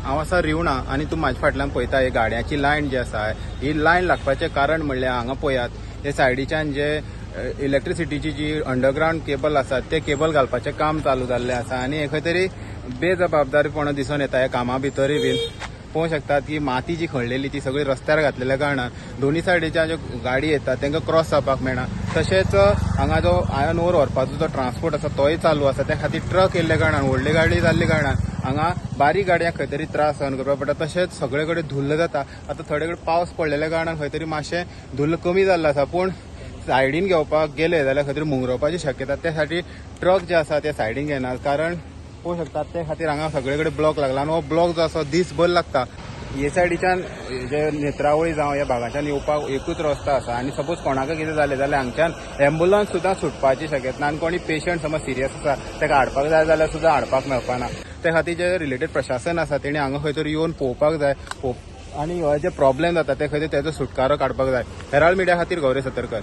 हांव आसा रिवणा आनी तूं म्हाज्या फाटल्यान पळयता ही गाडयांची लायन जी आसा ही लायन लागपाचें कारण म्हणल्यार हांगा पळयात हे सायडीच्यान जे इलेक्ट्रिसिटीची जी अंडरग्राउंड केबल आसा ते केबल घालपाचें काम चालू जाल्लें आसा आनी हे खंय तरी बेजबाबदारीपणां दिसून येता ह्या कामा भितरय बीन पळोवंक शकतात की माती जी खणलेली ती सगळी रस्त्यार घातलेल्या कारणान दोन्ही सायडीच्या ज्यो गाडी येतात तांकां क्रॉस जावपाक मेळना। तशेंच हांगा जो आयर्न ओर व्हरपाचो जो ट्रान्सपोर्ट आसा तोय चालू आसा त्या खातीर ट्रक येयल्ल्या कारणान व्हडली गाडी जाल्ल्या कारणान हांगा बारीक गाडयांक खंय तरी त्रास सहन करपाक पडटा। तशेंच सगळे कडेन धुल्ल जाता। आतां थोडे कडेन पावस पडलेल्या कारणान खंय तरी मातशें धुल्ल कमी जाल्लें आसा पूण सायडीन घेवपाक गेले जाल्यार खंय तरी मुंगरोवपाची शक्यता त्या खातीर ट्रक जे आसा ते सायडीन घेनात कारण पळोवंक शकतात ते खातीर हांगा सगळे कडेन ब्लॉक लागला आनी हो ब्लॉक जो आसा दिसभर लागता। हे सायडीच्यान जे नेत्रावळी जावं ह्या भागाच्यान येवपाक एकूच रस्तो आसा आनी सपोज कोणाक कितें जालें जाल्यार हांगच्यान एम्बुलन्स सुद्दां सुटपाची शक्यता आनी कोणी पेशंट समज सिरियस आसा ताका हाडपाक जाय जाल्यार सुद्दां हाडपाक मेळपाना। त्या खातीर जे रिलेटेड प्रशासन आसा तेणी हांगा खंय तरी येवन पळोवपाक जाय आनी हो जे प्रॉब्लेम जाता ते खंय तरी तेजो सुटकारो काडपाक जाय। हेराल्ड मिडिया खातीर गौरी सतरकर।